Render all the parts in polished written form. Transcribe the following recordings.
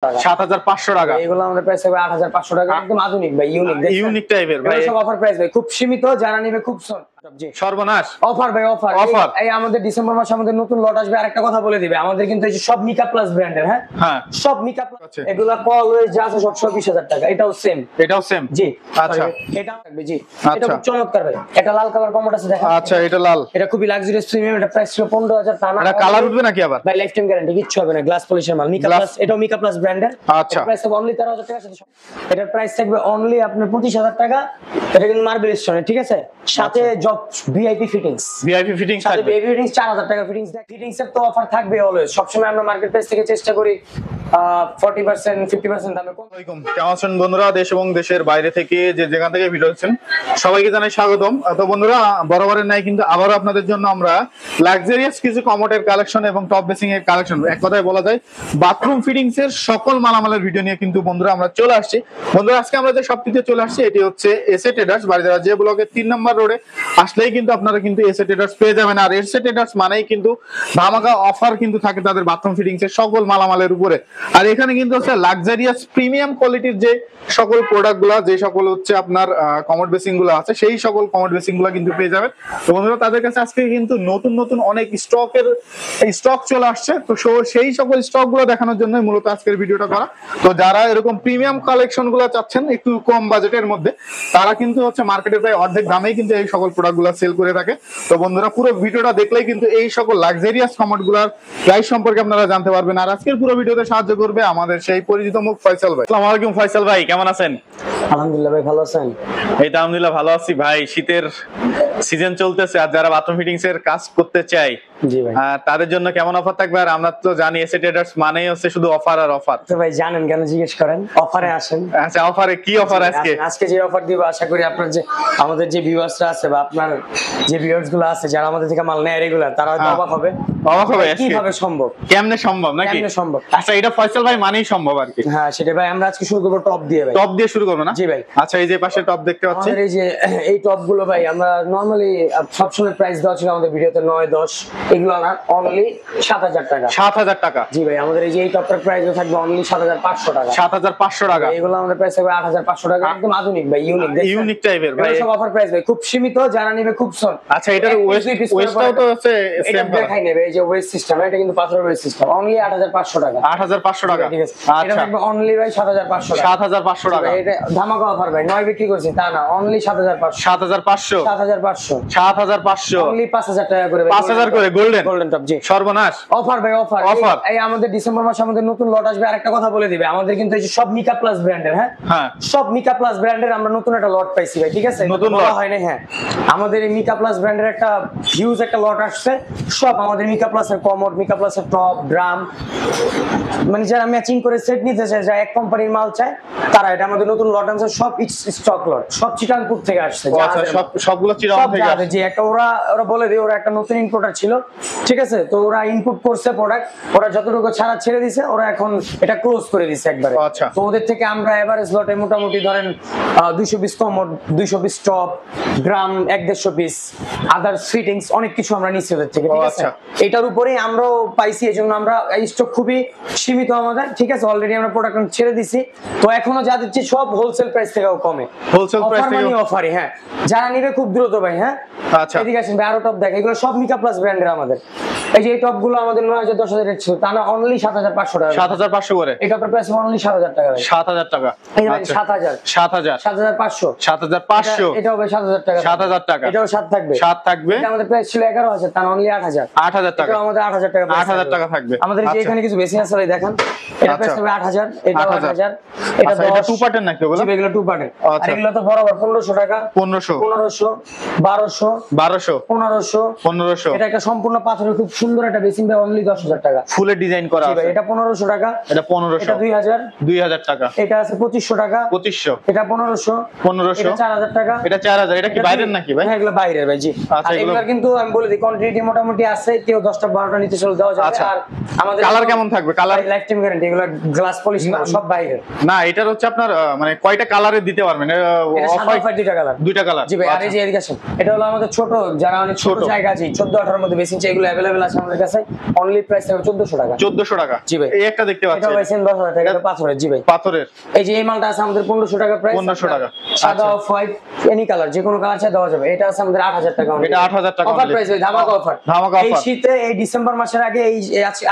7500 টাকা। এগুলো আমাদের প্রাইস হবে 8500 টাকা। একদম আধুনিক ভাই, ইউনিক টাইপের ভাই। সব অফার প্রাইস ভাই, খুব সীমিত, যারা নেবে খুব সর্বনাশ অফার ভাই, অফার। এই আমাদের ডিসেম্বর মাসে আমাদের নতুন লট আসবে। আরেকটা কথা বলে দিবে, আমাদের কিন্তু এই যে সব মিকা প্লাস ব্র্যান্ডের, হ্যাঁ সব মিকা প্লাস, এগুলা অলওয়েজ যা আছে সব 20000 টাকা। এটাও সেম জি। আচ্ছা এটা থাকবে জি, এটা খুব চমৎকার ভাই। এটা লাল কালার কমোড আছে দেখেন। আচ্ছা এটা লাল, এটা খুবই লাক্সারিয়াস প্রিমিয়াম। এটা প্রাইস ছিল 15000 টাকা। এটা কালার উঠবে নাকি আবার ভাই? লাইফ টাইম গ্যারান্টি, কিচ্ছু হবে না, গ্লাস পলিশের মাল, মিকা প্লাস। এটাও মিকা প্লাস ব্র্যান্ডের। আচ্ছা প্রাইস হবে অনলি 13000 টাকা। এটার প্রাইস থাকবে অনলি আপনার 25000 টাকা। এটা কিন্তু মার্বেল স্টোনে, ঠিক আছে, সাথে জব ভিআইপি ফিটিংস, সাথে ভিআইপি ফিটিংস 4000 টাকা ফিটিংস। ফিটিংস এর তো অফার থাকবে অলওয়েজ, সবসময় আমরা মার্কেট প্রাইস থেকে চেষ্টা করি 40% 50% দামে কম। কেমন আছেন বন্ধুরা? দেশ এবং দেশের বাইরে থেকে যে যেখান থেকে ভিডিও দেখছেন সবাইকে জানাই স্বাগতম। তো বন্ধুরা, বরাবরের নাই কিন্তু আবারও আপনাদের জন্য আমরা লাক্সারিয়াস কিছু কমোডের কালেকশন এবং টপ বেসিং এর কালেকশন, এক কথায় বলা যায় বাথরুম ফিটিংস এর সকল মালামালের ভিডিও নিয়ে কিন্তু বন্ধুরা আমরা চলে আসছি। বন্ধুরা, আজকে আমরা যে শপটিতে চলে আসছি এটি হচ্ছে এসএ ট্রেডার্স, বারিধারা যে ব্লকের 3 নম্বর রোডে আসলেই কিন্তু আপনারা কিন্তু এসএ ট্রেডার্স পেয়ে যাবেন। আর এসএ ট্রেডার্স মানেই কিন্তু ধামাকা অফার কিন্তু থাকে তাদের বাথরুম ফিটিংস এর সকল মালামালের উপরে। আর এখানে কিন্তু হচ্ছে লাক্সারিয়াস প্রিমিয়াম কোয়ালিটির যে সকল প্রোডাক্ট গুলা, যে সকল হচ্ছে আপনার কমোড বেসিং গুলো আছে, সেই সকল কমোড বেসিং গুলা কিন্তু পেয়ে যাবেন। তো বন্ধুরা, তাদের কাছে আজকে কিন্তু নতুন অনেক স্টক চলে আসছে। তো সেই সকল স্টক গুলো দেখানোর জন্য মূলত আজকের ভিডিওটা করা। তো যারা এরকম প্রিমিয়াম কালেকশন গুলো চাচ্ছেন একটু কম বাজেটের মধ্যে, তারা কিন্তু হচ্ছে মার্কেটের প্রায় অর্ধেক দামেই কিন্তু এই সকল প্রোডাক্ট গুলা সেল করে থাকে। তো বন্ধুরা, পুরো ভিডিওটা দেখলেই কিন্তু এই সকল লাক্সারিয়াস কমোড গুলার প্রাইস সম্পর্কে আপনারা জানতে পারবেন। আর আজকের পুরো ভিডিওতে সাহায্য করবে আমাদের সেই পরিচিত মুখ ফয়সাল ভাই। আসসালামু আলাইকুম ফয়সাল ভাই, কেমন আছেন? আলহামদুলিল্লাহ ভাই, ভালো আছেন? এই তো আলহামদুলিল্লাহ ভালো আছি ভাই। শীতের সিজন চলতেছে, আর যারা বাথরুম ফিটিংস এর কাজ করতে চায় জি ভাই, তাদের জন্য কেমন অফার থাকবে? আর আমরা তো জানি এসএ ট্রেডার্স মানেই হচ্ছে শুধু অফার আর অফার। তো ভাই জানেন কেন জিজ্ঞেস করেন? অফারে আসেন। আচ্ছা, অফারে কি অফার আজকে যে অফার দিব, আশা করি আপনার যে আমাদের যে ভিউয়ার্সরা আছে বা আপনার যে ভিউয়ার্স গুলো আছে যারা আমাদের থেকে মাল নেয় রেগুলার, তারা হয়তো অবাক হবে। কিভাবে সম্ভব, কেমনে সম্ভব নাকি? কেমনে সম্ভব? আচ্ছা, এটা ফয়সাল ভাই মানেই সম্ভব আর কি। হ্যাঁ সেটা ভাই। আমরা আজকে শুরু করব টপ দিয়ে ভাই। টপ দিয়ে শুরু করব না? জি ভাই। আচ্ছা, এই যে পাশে টপ দেখতে পাচ্ছি, এই যে এই টপ গুলো ভাই আমরা নরমালি সবসময় প্রাইস দেওয়া ছিল আমাদের ভিডিওতে 9-10, এগুলো না, অনলি 7000 টাকা। 7000 টাকা? জি ভাই। আমাদের এই যে এই টপটার প্রাইস থাকবে অনলি 7500 টাকা। 7500 টাকা। এগুলো আমাদের প্রাইস হবে 8500 টাকা। একদম আধুনিক ভাই, ইউনিক টাইপের ভাই। সব অফার প্রাইস ভাই, খুব সীমিত, যারা নেবে খুব সন। আচ্ছা, এটার ওয়েস্টটাও তো আছে সেম দেখাই নেবে। এই যে ওয়েস্ট সিস্টেম, এটা কিন্তু পাথরের ওয়েস্ট সিস্টেম, অনলি 8500 টাকা। 8500 টাকা, ঠিক আছে। এটা আচ্ছা থাকবে অনলি ভাই 7500 টাকা। 7500 টাকা। এটা ধামাকা অফার ভাই, 9 বিক্রি করছি তা না, অনলি 7500। 7500 7500 অনলি 5000 টাকা করে। 5000 করে গোল্ডেন টপ। জি, সর্বনাশ অফার ভাই, অফার। এই আমাদের ডিসেম্বর মাসে আমাদের নতুন লট আসবে। আরেকটা কথা বলে দিবে, আমাদের কিন্তু এই যে সব মিকা প্লাস ব্র্যান্ডের, হ্যাঁ সব মিকা প্লাস ব্র্যান্ডের আমরা নতুন একটা লট পাইছি ভাই, ঠিক আছে? নতুন লট হয় না, হ্যাঁ আমাদের এই মিকা প্লাস ব্র্যান্ডের একটা হিউজ একটা লট আসছে। সব আমাদের মিকা প্লাসের কমোড, মিকা প্লাসের টপ, ড্রাম, মানে যারা ম্যাচিং করে সেট নিতে চায়, যারা এক কোম্পানির মাল চায়, তারা এটা আমাদের নতুন লট আনছে। সব স্টক লট, সব চিটাংপুর থেকে আসছে। সবগুলো চিটাং থেকে আসছে। যে একটা ওরা বলে দেয় ওরা একটা নতুন ইম্পোর্টার ছিল, ঠিক আছে? তো ওরা ইনপুট করছে প্রোডাক্ট, ওরা যতটুকু ছাড়া ছেড়ে দিছে, ওরা এখন এটা ক্লোজ করে দিছে একবারে। আচ্ছা, তো ওদের থেকে আমরা এভারেজ লটে মোটামুটি ধরেন 220 commode, 220 top, drum 150 piece, others fittings অনেক কিছু আমরা নিচ্ছি ওদের থেকে, ঠিক আছে? এটার উপরেই আমরাও পাইছি, এজন্য আমরা এই স্টক খুবই সীমিত আমাদের, ঠিক আছে? অলরেডি আমরা প্রোডাক্ট ছেড়ে দিছি। তো এখনো যা দিচ্ছি সব হোলসেল প্রাইস থেকেও কমে। হোলসেল প্রাইস থেকে অফারই, হ্যাঁ যারা নিবে খুব দ্রুত ভাই। হ্যাঁ আচ্ছা, এদিকে আসেন ভাই, আরো টপ দেখ। এগুলো সব মিকা প্লাস ব্র্যান্ডের আমাদের। এই যে এই টপ গুলো আমাদের 9000 10000 রেট ছিল, তা না, অনলি 7500 টাকা। 7500 করে। এই টপের প্রাইস অনলি 7000 টাকা ভাই। 7000 টাকা। এই ভাই 7000 7500 7500 এটাও ভাই 7000 টাকা। 7000 টাকা। এটাও 7 থাকবে। 7 থাকবে। এটা আমাদের প্রাইস ছিল 11000, তা অনলি 8000 টাকা। এটা আমাদের 8000 টাকা। 8000 টাকা থাকবে। আমাদের যে এখানে কিছু বেশি আছে ভাই, দেখেন এটা প্রাইস হবে 8000, এটা 8000। এটা টু পার্টের নাকি ওগুলো? জি এগুলো টু পার্টের। আর এগুলো তো বরাবর 1500 টাকা, 1500 1200 1500। এটা একটা সম্পূর্ণ পাথরের খুব সুন্দর একটা বেসিন ভাই, অনলি 10000 টাকা। ফুলের ডিজাইন করা আছে। এটা 1500 টাকা। এটা 1500। এটা 2000 টাকা। এটা আছে 2500 টাকা। 2500। এটা 1500। এটা 4000 টাকা। এটা 4000। এটা কি বাইরের নাকি ভাই? হ্যাঁ এগুলো বাইরের ভাই। জি, আচ্ছা এগুলো কিন্তু আমি বলে দিই কোয়ান্টিটি মোটামুটি আছে, কেউ 10টা 12টা নিতে চলে দেওয়া যাবে। আর আমাদের কালার কেমন থাকবে? কালার লাইফ টাইম গ্যারান্টি, এগুলো গ্লাস পলিশ না, সব বাইরের। না এটার হচ্ছে আপনার মানে কয়টা কালারে দিতে পারবেন? অফ হোয়াইট দুইটা কালার দুইটা কালার। জি ভাই। আর এই যে এদিকে আসেন, এটা হলো আমাদের ছোট, যারা অনেক ছোট জায়গা আছে 14-18 এর মধ্যে বেশি ইঞ্চি, এগুলো अवेलेबल আছে আমাদের কাছে। অনলি প্রাইস হবে 1400 টাকা। 1400 টাকা জি ভাই। এই একটা দেখতে পাচ্ছি, এটা ভাই সেম 10000 টাকা, এটা পাথরের। জি ভাই পাথরের। এই যে এই মালটা আছে আমাদের 1500 টাকা প্রাইস। 1500 টাকা। সাদা অফ হোয়াইট এনি কালার, যে কোনো কালার চাই দেওয়া যাবে। এটা আছে আমাদের 8000 টাকা। এটা 8000 টাকা অফার প্রাইস ভাই, ধামাকা অফার। ধামাকা এই অফার। শীতে, এই ডিসেম্বর মাসের আগে, এই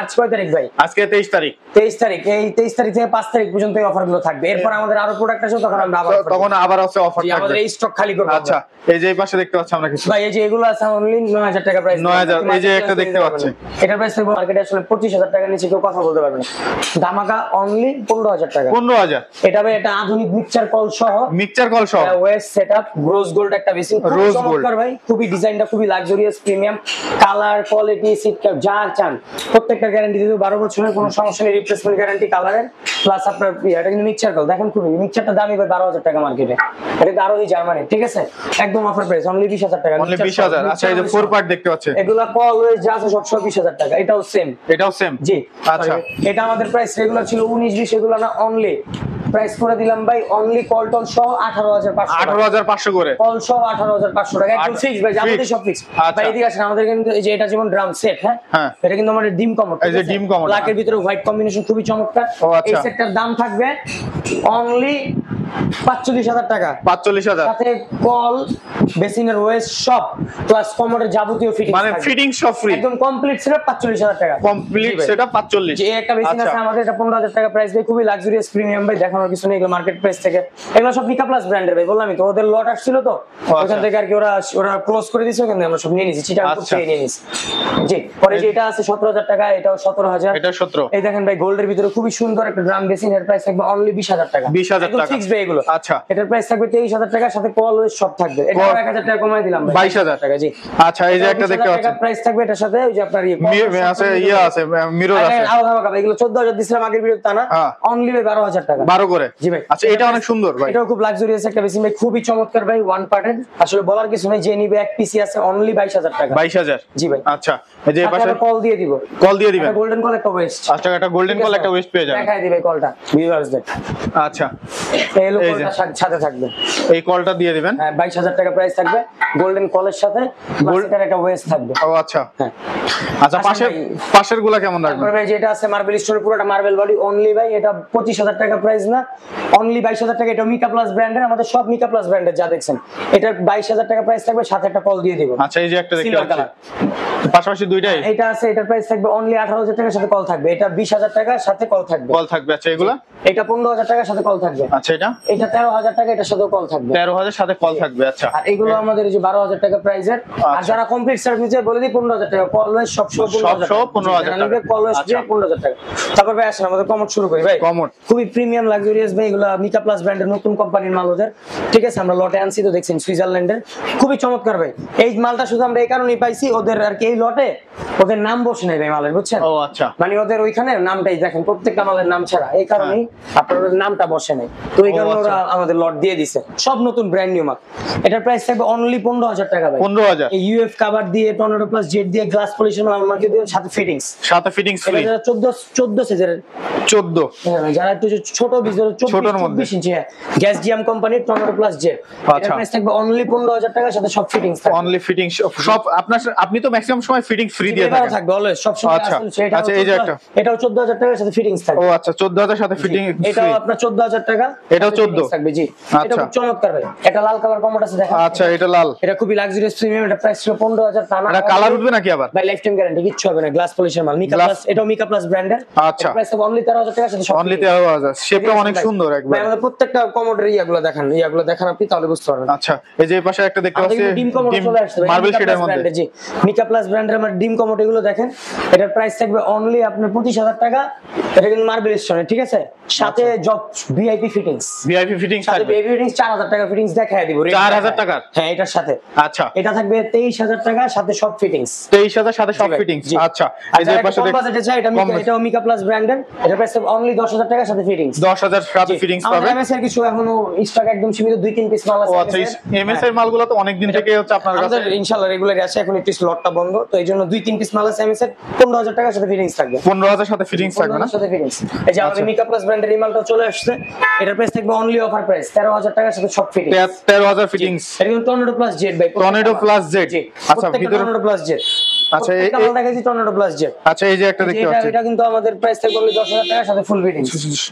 আজ কয় তারিখ ভাই? আজকে 23 তারিখ। 23 তারিখ। এই 23 তারিখ থেকে 5 তারিখ পর্যন্ত এই অফার গুলো থাকবে। এরপর আমাদের আরো প্রোডাক্ট আসবে, তখন আমরা আবার তখন আবার আছে অফার থাকবে। আমাদের এই স্টক খালি করব। আচ্ছা এই যে এই পাশে দেখতে পাচ্ছি আমরা কিছু ভাই, এই যে এগুলো আছে অনলি 9000 টাকা প্রাইস। 9000। এই যে একটা দেখতে পাচ্ছি, এটা প্রাইস থাকবে মার্কেটে আসলে 25000 টাকা নিচে কেউ কথা বলতে পারবে না। ধামাকা অনলি 15000 টাকা। 15000। এটা ভাই, এটা আধুনিক মিক্সচার কল সহ, মিক্সচার কল সহ ওয়েস্ট সেটআপ, রোজ গোল্ড একটা বেশি রোজ চমৎকার ভাই। খুবই ডিজাইনটা খুবই luxurious, premium, colour quality seat যা চান প্রত্যেকটা গ্যারান্টি দিতে 12 বছরের কোনো সমস্যা নেই, রিপ্লেসমেন্ট গ্যারান্টি কালারের প্লাস আপনার এটা কিন্তু মিক্সচার কল দেখেন, খুবই মিক্সচারটা দামি ভাই 12000 টাকা মার্কেটে। এটা আরো জার্মানি, ঠিক আছে, একদম অফার প্রাইস অনলি 20000 টাকা। অনলি 20000। আচ্ছা এই যে 4 পার্ট দেখতে পাচ্ছি, এগুলা কল ওয়েজ যা আছে সব 20000 টাকা। এটাও সেম, এটাও সেম। জি আচ্ছা এটা আমাদের প্রাইস রেগুলার ছিল 19-20, এগুলো না অনলি প্রাইস করে দিলাম ভাই অনলি কল টল সহ 18500 18500 করে। কল সহ 18500 টাকা একদম ফিক্স ভাই, যাবতীয় সব ফিক্স। ভাই এদিকে আসেন, আমাদের কিন্তু এই যে এটা যেমন ড্রাম সেট, হ্যাঁ এটা কিন্তু আমাদের ডিম কমোড, এই যে ডিম কমোড, ব্ল্যাকের ভিতরে হোয়াইট কম্বিনেশন খুবই চমৎকার। এই সেটটার দাম থাকবে অনলি 45000 টাকা। 45000 সাথে কল, বেসিনের ওয়েস্ট সব প্লাস কমোডের যাবতীয় ফিটিং, মানে ফিটিং সব ফ্রি, একদম কমপ্লিট সেটআপ 45000 টাকা। Complete setup 45। যে একটা বেসিন আছে আমাদের, এটা 15000 টাকা প্রাইস ভাই, খুবই লাক্সারিয়াস প্রিমিয়াম ভাই, দেখানোর কিছু নেই, এগুলো মার্কেট প্রাইস থেকে। এগুলো সব মিকা প্লাস ব্র্যান্ডের ভাই, বললামই তো ওদের লট আসছিল তো ওখান থেকে আর কি ওরা ক্লোজ করে দিয়েছে, ওখানে আমরা সব নিয়ে নিয়েছি, চিটাং থেকে নিয়ে নিয়েছি। জি পরে যে এটা আছে 17000 টাকা, এটাও 17000। এটা 17। এই দেখেন ভাই, গোল্ডের ভিতরে খুবই সুন্দর একটা ড্রাম বেসিন, এর প্রাইস থাকবে অনলি 20000 টাকা। 20000 টাকা ফিক্স ভাই এগুলো। আচ্ছা এটার প্রাইস থাকবে 23000 টাকা, সাথে কল ওয়েজ সব থাকবে। এটা 1000 টাকা কমাই দিলাম ভাই, 22000 টাকা। জি আচ্ছা এই যে একটা দেখতে পাচ্ছি, প্রাইস থাকবে এটার সাথে ওই যে আপনার আছে ইয়া আছে মিরর আছে। এগুলো 14000 দিছিলাম আগের ভিডিওতে, তা না অনলি 12000 টাকা 12 করে। জি ভাই। আচ্ছা এটা অনেক সুন্দর ভাই, এটাও খুব লাক্সারিয়াস একটা বেসিন ভাই, খুবই চমৎকার ভাই, ওয়ান পার্টের, আসলে বলার কিছু নেই, যে নিবে এক পিসি আছে অনলি 22000 টাকা। 22000। জি ভাই। আচ্ছা এই যে এই পাশে কল দিয়ে দিব, কল দিয়ে দিবেন, গোল্ডেন কল একটা ওয়েস্ট। আচ্ছা একটা গোল্ডেন কল একটা ওয়েস্ট পেয়ে যাবেন, দেখাই দিবে কলটা ভিউয়ার্সদের। আচ্ছা এই হলো কলটা সাথে থাকবে, এই কলটা দিয়ে দিবেন। হ্যাঁ 22000 টাকা প্রাইস থাকবে, গোল্ডেন কলের সাথে গোল্ডেন একটা ওয়েস্ট থাকবে। ও আচ্ছা হ্যাঁ আচ্ছা পাশের গুলা কেমন রাখবেন? তারপরে ভাই যেটা আছে মার্বেল স্টোর, পুরোটা মার্বেল বডি অনলি ভাই, এটা 25000 টাকা প্রাইস না, অনলি 22000 টাকা। এটা মিকা প্লাস ব্র্যান্ডের, আমাদের সব মিকা প্লাস ব্র্যান্ডের যা দেখছেন, এটা 22000 টাকা প্রাইস থাকবে, সাথে একটা কল দিয়ে দিব। আচ্ছা এই যে একটা দেখতে পাচ্ছি, পাশাপাশি দুইটাই এটা আছে, এটার প্রাইস থাকবে অনলি 18000 টাকার সাথে কল থাকবে। এটা 20000 টাকা সাথে কল থাকবে, কল থাকবে। আচ্ছা এগুলা এটা 15000 টাকার সাথে কল থাকবে। আচ্ছা এটা 13000 টাকা, এটার সাথে কল থাকবে। 13000 সাথে কল থাকবে। আচ্ছা আর এগুলো আমাদের এই যে 12000 টাকা প্রাইসের। আর যারা কমপ্লিট সার্ভিস বলে দিই 15000 টাকা, কল ওয়েস সব 15000 টাকা, কল ওয়েস দিয়ে 15000 টাকা। তারপর ভাই আসেন আমাদের কমোড শুরু করি ভাই। কমোড খুবই প্রিমিয়াম লাক্সারিয়াস ভাই, এগুলো মিকা প্লাস ব্র্যান্ডের নতুন কোম্পানির মাল ওদের, ঠিক আছে, আমরা লটে আনছি তো দেখছেন, সুইজারল্যান্ডের, খুবই চমৎকার ভাই। এই মালটা শুধু আমরা এই কারণেই পাইছি, ওদের আর কি এই লটে ওদের নাম বসে নাই ভাই মালের, বুঝছেন? ও আচ্ছা, মানে ওদের ওইখানে নামটাই দেখেন, প্রত্যেকটা মালের নাম ছাড়া, এই কারণেই আপনার ওদের নামটা বসে নাই, তো এই কারণে ওরা আমাদের লট দিয়ে দিছে, সব নতুন ব্র্যান্ড নিউ মাল। এটার প্রাইস থাকবে অনলি 15000 টাকা ভাই। 15000 এই ইউএফ কভার দিয়ে, টর্নেডো প্লাস জেট দিয়ে, গ্লাস পলিশন মার্কেট দিয়ে, সাথে ফিটিংস, সাথে ফিটিংস ফ্রি। এটা 14 সাইজের, 14 যারা একটু ছোট বিজনেস, 24 ইঞ্চি, গ্যাস জিএম কোম্পানির টর্নেডো প্লাস জেট। এটার প্রাইস থাকবে অনলি 15000 টাকা, সাথে সব ফিটিংস থাকবে, অনলি ফিটিংস সব। আপনি তো ম্যাক্সিমাম সময় ফিটিংস ফ্রি দিয়ে থাকেন, থাকবে অলওয়েজ সব সময়। আচ্ছা আচ্ছা এই যে একটা, এটাও 14000 টাকার সাথে ফিটিংস থাকবে। ও আচ্ছা 14000 সাথে ফিটিং ফ্রি। এটাও আপনার 14000 টাকা, এটাও 14 থাকবে। জি এটা খুব চমৎকার ভাই। এটা লাল কালার কমোড আছে দেখেন। আচ্ছা এটা লাল, এটা খুবই লাক্সারিয়াস প্রিমিয়াম, এটা প্রাইস ছিল 15000 টাকা। এটা কালার উঠবে নাকি আবার? ভাই লাইফ টাইম গ্যারান্টি, কিচ্ছু হবে না, গ্লাস পলিশের মাল, মিকা প্লাস, এটাও মিকা প্লাস ব্র্যান্ডের। আচ্ছা প্রাইস হবে অনলি 13000 টাকার সাথে সব অনলি 13000। শেপটা অনেক সুন্দর একবার। ভাই আমাদের প্রত্যেকটা কমোডের ইয়াগুলো দেখান আপনি, তাহলে বুঝতে পারবেন। আচ্ছা এই যে এই পাশে একটা দেখতে পাচ্ছি, ডিম কমোড চলে আসছে মার্বেল শেডের মধ্যে। জি মিকা প্লাস ব্র্যান্ডের আমার ডিম কমোড, এগুলো দেখেন, এটার প্রাইস থাকবে অনলি আপনার 25000 টাকা। এটা কিন্তু মার্বেল স্টোনে, ঠিক আছে, সাথে job VIP fittings, VIP fittings সাথে থাকবে। ভিআইপি ফিটিংস 4000 টাকা ফিটিংস দেখায় দিব। 4000 টাকা? হ্যাঁ এটার সাথে। আচ্ছা এটা থাকবে 23000 টাকা, সাথে সব ফিটিংস। 23000 সাথে সব ফিটিংস। আচ্ছা এই যে পাশে বাজেটে চাই, এটাও মিকা প্লাস ব্র্যান্ডের, এটা প্রাইস অনলি 10000 টাকা, সাথে ফিটিংস। 10000 সাথে ফিটিংস পাবে। এমএস এর কিছু এখনো স্টক একদম সীমিত, 2-3 পিস মাল আছে। ও আচ্ছা এমএস এর মালগুলো তো অনেক দিন থেকে হচ্ছে আপনার কাছে, আমাদের ইনশাআল্লাহ রেগুলার আছে, এখন একটু স্লটটা বন্ধ, তো এইজন্য 2-3 পিস মাল আছে এমএস এর। 15000 টাকার সাথে ফিটিংস থাকবে। 15000 সাথে ফিটিংস থাকবে না? সাথে ফিটিংস। এই যে আমাদের মিকা প্লাস ব্র্যান্ড ব্র্যান্ডের এই মালটা চলে আসছে। এটার প্রাইস থাকবে অনলি অফার প্রাইস 13,000 টাকার সাথে সব ফিটিং। 13,000 ফিটিংস। এটা কিন্তু টর্নেডো প্লাস জেড ভাই, টর্নেডো প্লাস জেড। আচ্ছা ভিতরে টর্নেডো প্লাস জেড। আচ্ছা এই মাল দেখাচ্ছি টর্নেডো প্লাস জেড। আচ্ছা এই যে একটা দেখতে পাচ্ছি, এটা কিন্তু আমাদের প্রাইস থাকবে অনলি 10,000 টাকার সাথে ফুল ফিটিং।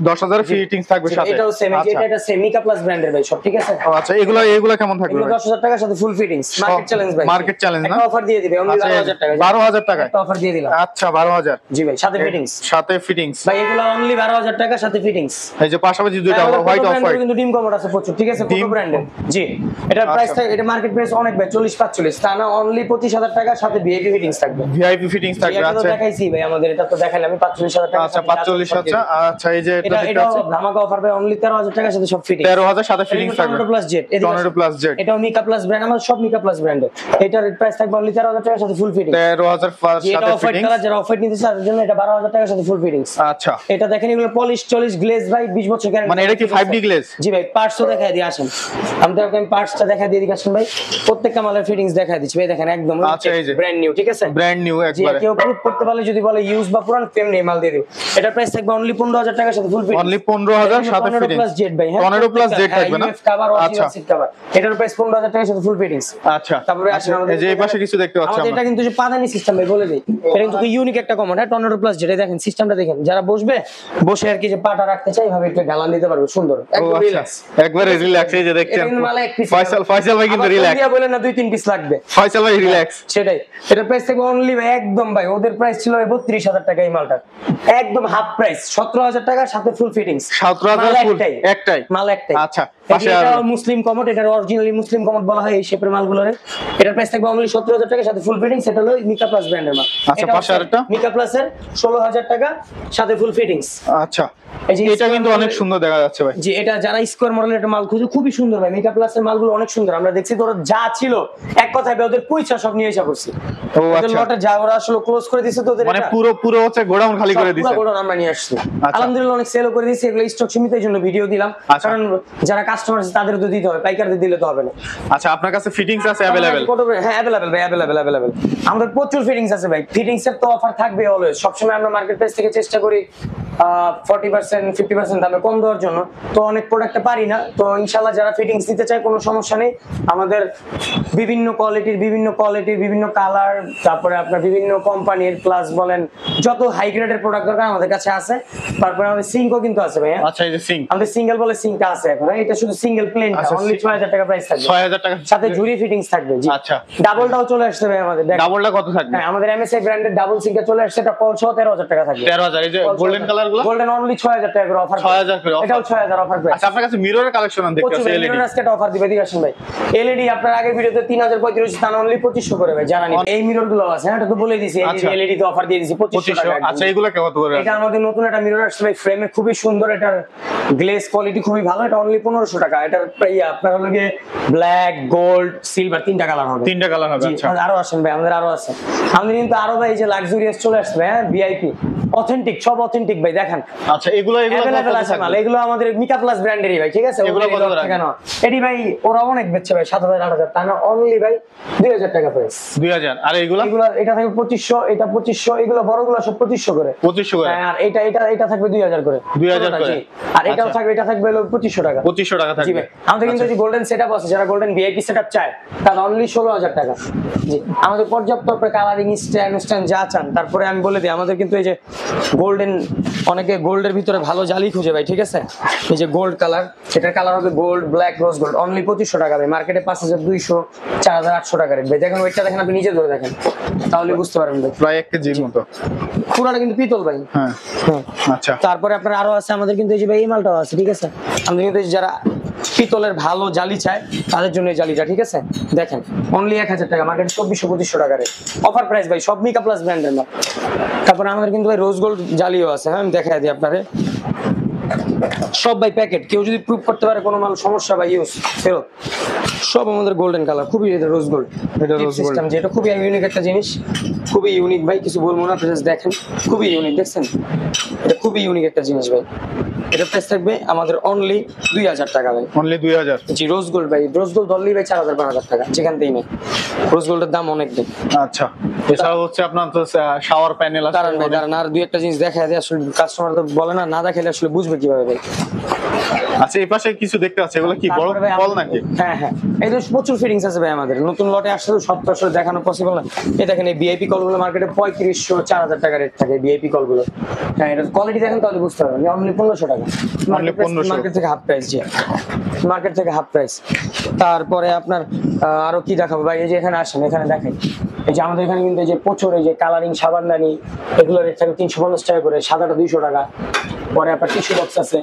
10,000 ফিটিংস থাকবে সাথে। এটাও সেম, এটা সেম মিকা প্লাস ব্র্যান্ডের ভাই সব, ঠিক আছে? আচ্ছা এগুলো কেমন থাকবে ভাই? 10,000 টাকার সাথে ফুল ফিটিংস, মার্কেট চ্যালেঞ্জ ভাই, মার্কেট চ্যালেঞ্জ না? একটা অফার দিয়ে দিবে অনলি 12,000 টাকা। 12,000 টাকা একটা অফার দিয়ে দিলাম। আচ্ছা 12,000 জি ভাই, সাথে ফিটিংস। সাথে ফিটিংস ভাই এগুলো অনলি 12,000 টাকা সাথে ফিটিংস। এই যে পাশাপাশি দুইটা হোয়াইট অফ হোয়াইট কিন্তু ডিম কমোড আছে প্রচুর, ঠিক আছে? কোন ব্র্যান্ডের? জি এটার প্রাইস থাকে, এটা মার্কেট প্রাইস অনেক ভাই 40-45, তা না অনলি 25,000 টাকা সাথে ভিআইপি ফিটিংস থাকবে। ভিআইপি ফিটিংস থাকবে। এটা তো আচ্ছা দেখাইছি ভাই, আমাদের এটা তো দেখাইলাম আমি 45,000 টাকা। আচ্ছা 45,000। আচ্ছা এই যে এটা দেখতে এটা পাচ্ছি ধামাকা অফার ভাই অনলি 13,000 টাকা সাথে সব ফিটিং। 13,000 সাথে ফিটিংস থাকবে। Tornado plus Z, tornado plus Z. এটাও মিকা প্লাস ব্র্যান্ড, আমাদের সব মিকা প্লাস ব্র্যান্ডের। এটার প্রাইস থাকবে অনলি 13,000 টাকা সাথে ফুল ফিটিং। 13,000 এটা সাথে অফার ফিটিংস। কালার, যারা অফার নিতে চায় তাদের জন্য এটা 12,000 টাকা সাথে ফুল ফিটিংস। আচ্ছা এটা দেখেন এগুলো পলিশ টলিশ গ্লেজ ভাই 20 বছর গ্যারান্টি। মানে এটা কি 5D গ্লেজ? জি ভাই, পার্টসও দেখায় দিয়ে আসেন, আমি পার্টসটা দেখায় দিয়ে আসেন ভাই। প্রত্যেকটা মালের ফিটিংস দেখায় দিচ্ছি ভাই, দেখেন একদম আচ্ছা এই যে ব্র্যান্ড নিউ, ঠিক আছে? ব্র্যান্ড নিউ জি, একবারে। কেউ প্রুফ করতে পারলে যদি বলে ইউজ বা পুরান তেমনি মাল দিয়ে দিব। এটার প্রাইস থাকবে অনলি 15,000 টাকার সাথে ফুল ফিটিংস। অনলি 15,000 সাথে ফিটিংস। প্লাস জেড ভাই, হ্যাঁ টর্নেডো প্লাস জেড থাকবে না? কভার আচ্ছা অরিজিনাল সিট কভার। এটার প্রাইস 15,000 টাকার সাথে ফুল ফিটিংস। আচ্ছা তারপরে আসেন আমাদের এই যে এই পাশে কিছু দেখতে পাচ্ছি আমাদের আমরা। এটা কিন্তু যে পাদানি সিস্টেম ভাই, বলে দেই এটা কিন্তু ইউনিক একটা কমন, হ্যাঁ টর্নেডো প্লাস যেটা দেখেন সিস্টেমটা দেখেন, যারা বসবে বসে আর কি যে পাটা রাখতে চাই ভাবে একটু গালান দিতে পারবে সুন্দর, একদম রিল্যাক্স, একবারে রিল্যাক্স। এই যে দেখছেন এটা কিন্তু মালে এক পিস ফয়সাল ভাই কিন্তু রিল্যাক্স। দিয়া বলেন না 2-3 পিস লাগবে, ফয়সাল ভাই রিল্যাক্স। সেটাই। এটার প্রাইস থাকবে অনলি ভাই একদম ভাই, ওদের প্রাইস ছিল 32,000 টাকা, এই মালটা একদম হাফ প্রাইস 17,000 টাকা সাথে ফুল ফিটিংস। 17,000 ফুল একটাই মাল একটাই। আচ্ছা পাশে এটা আর মুসলিম কমোড, এটা অরিজিনালি মুসলিম কমোড বলা হয় এই শেপের মালগুলোরে। এটার প্রাইস থাকবে অনলি 17,000 টাকা সাথে ফুল ফিটিংস। এটা হলো মিকা প্লাস ব্র্যান্ডের মাল। আচ্ছা পাশে আরেকটা মিকা প্লাসের 16,000 টাকা সাথে ফুল ফিটিংস। আচ্ছা এই যে এটা কিন্তু অনেক সুন্দর দেখা যাচ্ছে ভাই। জি এটা যারা স্কয়ার মডেলের একটা মাল খুঁজে, খুবই সুন্দর ভাই, মিকা প্লাসের মালগুলো অনেক সুন্দর। আমরা দেখছি তোরা যা ছিল এক কথায় ওদের পয়সা সব নিয়ে এসে পড়ছি। ও আচ্ছা লটে যা ওরা আসলে ক্লোজ করে দিয়েছে তো ওদের মানে পুরো হচ্ছে গোডাউন খালি করে দিয়েছে। পুরো গোডাউন আমরা নিয়ে আসছি, আলহামদুলিল্লাহ অনেক সেলও করে দিয়েছি। এগুলো স্টক সীমিত, এই জন্য ভিডিও দিলাম, কারণ যারা কাস্টমার আছে তাদের তো দিতে হবে, পাইকারদের দিলে তো হবে না। আচ্ছা আপনার কাছে ফিটিংস আছে अवेलेबल? হ্যাঁ अवेलेबल ভাই, अवेलेबल আমাদের প্রচুর ফিটিংস আছে ভাই। ফিটিংস এর তো অফার থাকবে অলওয়েজ, সবসময় আমরা মার্কেট প্রাইস থেকে চেষ্টা করি 40% 50% দামে কম দেওয়ার জন্য। তো অনেক প্রোডাক্টে পারি না, তো ইনশাআল্লাহ যারা ফিটিংস নিতে চায় কোনো সমস্যা নেই। আমাদের বিভিন্ন কোয়ালিটির বিভিন্ন কালার, তারপরে আপনার বিভিন্ন কোম্পানির প্লাস বলেন যত হাই গ্রেডের প্রোডাক্ট দরকার আমাদের কাছে আছে। তারপরে আমাদের সিঙ্কও কিন্তু আছে ভাই। আচ্ছা এই যে সিঙ্ক, আমাদের সিঙ্গেল বলে সিঙ্কটা আছে এখন, এটা শুধু সিঙ্গেল প্লেন, অনলি 6,000 টাকা প্রাইস থাকবে। 6,000 টাকা সাথে ঝুরি ফিটিংস থাকবে। জি আচ্ছা ডাবলটাও চলে আসছে ভাই আমাদের। ডাবলটা কত থাকবে? হ্যাঁ আমাদের এমএসআই ব্র্যান্ডের ডাবল সিঙ্কটা চলে আসছে, এটা কল সহ 13,000 টাকা থাকবে। 13,000। এই যে গোল্ডেন কালারগুলো গোল্ডেন অনলি 6,000 টাকা করে অফার। 6,000 করে এটাও 6,000 অফার প্রাইস। আচ্ছা আপনার কাছে মিররের কালেকশন দেখতে পাচ্ছি, এলইডি মিরর অফার দিবে, ঠিক আছে ভাই। এলইডি আপনার আগের ভিডিওতে 3,035 তান অনলি 2,500 করে ভাই, জানা নেই। এই মিরর গুলো আছে, হ্যাঁ এটা তো বলে দিয়েছি, এলইডি তো অফার দিয়ে দিয়েছি 2,500 টাকা। আচ্ছা এগুলো কত করে? এটা আমাদের নতুন একটা মিরর আসছে ভাই, ফ্রেমে খুবই সুন্দর, এটার গ্লেজ কোয়ালিটি খুবই ভালো। এটা অনলি 1,500 টাকা। এটার আপনার হলো গিয়ে ব্ল্যাক, গোল্ড, সিলভার তিনটা কালার হবে। তিনটা কালার হবে। আচ্ছা আরো আসেন ভাই, আমাদের আরো আছে। আমাদের কিন্তু আরো ভাই যে লাক্সারিয়াস চলে আসছে ভাই, হ্যাঁ ভিআইপি অথেন্টিক, সব অথেন্টিক ভাই দেখেন। আচ্ছা এগুলো अवेलेबल আছে মাল, এগুলো আমাদের মিকা প্লাস ব্র্যান্ডেরই ভাই, ঠিক আছে? এগুলো কত করে? কেন এডি ভাই ওরা অনেক বেচছে ভাই, 7,000 8,000, তা না অনলি ভাই 2,000 টাকা প্রাইস। 2,000। আর এগুলো এটা থাকবে 2,500, এটা 2,500, এগুলো বড়গুলো সব 2,500 করে। 2,500 করে। আর এটা থাকবে 2,000 করে। 2,000 করে। আর এটা থাকবে হলো 2,500 টাকা। 2,500 টাকা থাকবে। জি ভাই আমাদের কিন্তু যে গোল্ডেন সেটআপ আছে, যারা গোল্ডেন ভিআইপি সেটআপ চায় তার অনলি 16,000 টাকা। জি আমাদের পর্যাপ্ত কালারিং স্ট্যান্ড যা চান। তারপরে আমি বলে দিই আমাদের কিন্তু এই যে গোল্ডেন, অনেকে গোল্ডের ভিতরে ভালো জালি খুঁজে ভাই, ঠিক আছে? এই যে গোল্ড কালার, এটার কালার হবে gold, black, rose gold, only 2,500 টাকা ভাই। মার্কেটে 5,200 4,800 টাকা রেট ভাই। দেখেন ওইটা দেখেন, আপনি নিজে ধরে দেখেন তাহলে বুঝতে পারবেন ভাই, প্রায় 1 কেজির মতো। পুরাটা কিন্তু পিতল ভাই। হ্যাঁ আচ্ছা তারপরে আপনার আরো আছে আমাদের কিন্তু এই যে ভাই এই মালটাও আছে, ঠিক আছে? আমাদের কিন্তু যারা পিতলের ভালো জালি চায় তাদের জন্য এই জালিটা, ঠিক আছে? দেখেন অনলি 1,000 টাকা, মার্কেটে 2,400-2,500 টাকা রেট, অফার প্রাইস ভাই, সব মিকা প্লাস ব্র্যান্ডের মাল। তারপরে আমাদের কিন্তু ভাই রোজ গোল্ড জালিও আছে, হ্যাঁ আমি দেখাই দিই আপনারে। সব ভাই প্যাকেট, কেউ যদি প্রুফ করতে পারে কোনো মাল সমস্যা ভাই ইউজ ফেরত। সব আমাদের গোল্ডেন কালার, খুবই রোজ গোল্ড। এটা rose gold। সিস্টেম, যেটা খুবই ইউনিক একটা জিনিস, খুবই ইউনিক ভাই, কিছু বলবো না, আপনি just দেখেন, খুবই ইউনিক, দেখছেন, এটা খুবই ইউনিক একটা জিনিস ভাই। এটা প্রাইস থাকবে আমাদের অনলি 2000 টাকা ভাই। অনলি 2000। জি, রোজ গোল্ড ভাই, রোজ গোল্ড ধরলেই ভাই 4000-5000 টাকা, যেখান থেকেই নেই, রোজ গোল্ডের দাম অনেক দিন। আচ্ছা, এছাড়া হচ্ছে আপনার তো শাওয়ার প্যানেল আছে। কারণ ভাই দাঁড়ান, আর দুই একটা জিনিস দেখা যায়, আসলে কাস্টমার তো বলে না, না দেখাইলে আসলে বুঝবে কিভাবে ভাই। আচ্ছা, এই পাশে কিছু দেখতে আছে, এগুলো কি বড় তারপরে ভাই বল আমাদের- নাকি? হ্যাঁ হ্যাঁ, এই তো প্রচুর ফিটিংস আছে ভাই আমাদের, নতুন লটে আসলে তো সব তো আসলে দেখানো পসিবল না। এই দেখেন, এই ভিআইপি কলগুলো মার্কেটে 3500-4000 টাকা রেট থাকে ভিআইপি কলগুলো। হ্যাঁ, এটা কোয়ালিটি দেখেন তাহলে বুঝতে পারবেন, অনলি 1500 টাকা। Only 1500 মার্কেট থেকে হাফ প্রাইস, জি, মার্কেট থেকে হাফ প্রাইস। তারপরে আপনার আরো কি দেখাবো ভাই, এই যে এখানে আসেন, এখানে দেখেন, এই যে আমাদের এখানে কিন্তু এই যে প্রচুর এই যে কালারিং সাবানদানি, এগুলো রেট থাকে 350 টাকা করে, সাদাটা 200 টাকা। পরে আপনার টিস্যু বক্স আছে,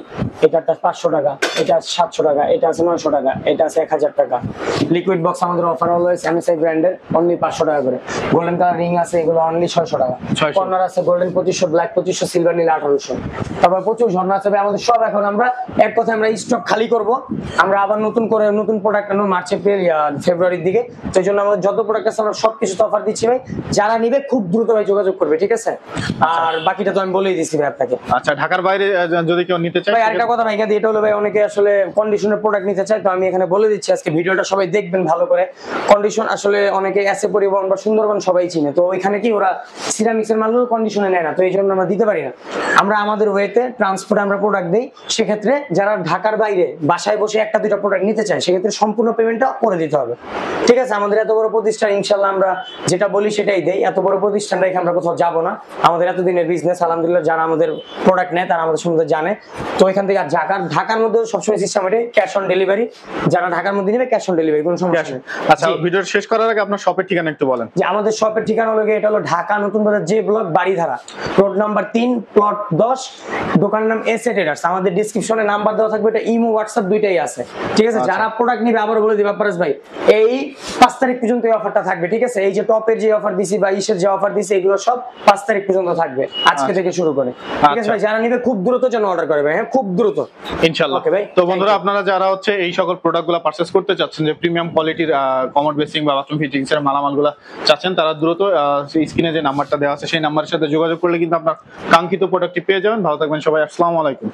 এটাটা 500 টাকা, এটা 700 টাকা, এটা আছে 900 টাকা, এটা আছে 1000 টাকা। লিকুইড বক্স আমাদের অফার অলওয়েজ এমএসআই ব্র্যান্ডের, অনলি 500 টাকা করে। গোল্ডেন কালার রিং আছে, এগুলো অনলি 600 টাকা। 600 কর্নার আছে গোল্ডেন 2500, ব্ল্যাক 2500, সিলভার নীল 1800। তারপর প্রচুর ঝর্ণা আছে ভাই আমাদের সব। এখন আমরা এক কথায় আমরা স্টক খালি করব, আমরা আবার নতুন করে নতুন প্রোডাক্ট আনবো মার্চ এপ্রিল ফেব্রুয়ারির দিকে। তো এই জন্য আমাদের যত প্রোডাক্ট আছে আমরা সবকিছু অফার দিচ্ছি ভাই, যারা নিবে খুব দ্রুত ভাই যোগাযোগ করবে, ঠিক আছে? আর বাকিটা তো আমি বলেই দিচ্ছি ভাই আপনাকে। আচ্ছা, ঢাকার বাইরে যদি কেউ নিতে চায়, ভাই আরেকটা কথা ভাই, এটা হলো ভাই, অনেকে আসলে কন্ডিশনের প্রোডাক্ট নিতে চায়, তো আমি এখানে বলে দিচ্ছি আজকে, ভিডিওটা সবাই দেখবেন ভালো করে। কন্ডিশন আসলে অনেকে এসে পরিবহন বা সুন্দরবন সবাই চিনে, তো ওইখানে কি ওরা সিরামিক্সের মালগুলো কন্ডিশনে নেয় না, তো এই জন্য আমরা দিতে পারি না। আমরা আমাদের ওয়েতে ট্রান্সপোর্ট আমরা প্রোডাক্ট দিই, সেক্ষেত্রে যারা ঢাকার বাইরে বাসায় বসে একটা দুইটা প্রোডাক্ট নিতে চায়, সেক্ষেত্রে সম্পূর্ণ পেমেন্টটা করে দিতে হবে, ঠিক আছে? আমাদের এত বড় প্রতিষ্ঠান, ইনশাল্লাহ আমরা যেটা বলি সেটাই দেই। এত বড় প্রতিষ্ঠান রেখে আমরা কোথাও যাবো না, আমাদের এতদিনের বিজনেস আলহামদুলিল্লাহ, যারা আমাদের প্রোডাক্ট নেয় তারা আমাদের সম্বন্ধে জানে। তো এখান থেকে আর ঢাকার মধ্যে সবসময় সিস্টেম এটাই, ক্যাশ অন ডেলিভারি। যারা ঢাকার মধ্যে নেবে ক্যাশ অন ডেলিভারি, কোনো সমস্যা নেই। আচ্ছা, ভিডিও শেষ করার আগে আপনার শপের ঠিকানা একটু বলেন। যে আমাদের শপের ঠিকানা হলো গিয়ে, এটা হলো ঢাকা নতুন বাজার J block, Baridhara road number 3, plot 10, দোকানের নাম এস এ ট্রেডার্স। আমাদের ডেসক্রিপশনে নাম্বার দেওয়া থাকবে, এটা ইমো হোয়াটসঅ্যাপ দুইটাই আছে, ঠিক আছে? যারা প্রোডাক্ট নিবে, আবার বলে দিবা পারাস ভাই, এই 5 তারিখ পর্যন্ত এই অফারটা থাকবে, ঠিক আছে? এই যে টপের যে অফার দিছি বা ইসের যে অফার দিছি, এগুলো সব 5 তারিখ পর্যন্ত থাকবে, আজকে থেকে শুরু করে, ঠিক আছে ভাই? যারা নিবে খুব দ্রুত যেন অর্ডার করে ভাই, হ্যাঁ, খুব দ্রুত, ইনশাআল্লাহ। Okay ভাই, তো thank বন্ধুরা, you। আপনারা যারা হচ্ছে এই সকল প্রোডাক্টগুলো পারচেজ করতে চাচ্ছেন, যে প্রিমিয়াম কোয়ালিটির কমোড বেসিং বা বাথরুম ফিটিংস এর মালামালগুলো চাচ্ছেন, তারা দ্রুত স্ক্রিনে যে নাম্বারটা দেওয়া আছে সেই নাম্বারের সাথে যোগাযোগ করলে কিন্তু আপনার কাঙ্ক্ষিত প্রোডাক্টটি পেয়ে যাবেন। ভালো থাকবেন সবাই, আসসালামু আলাইকুম।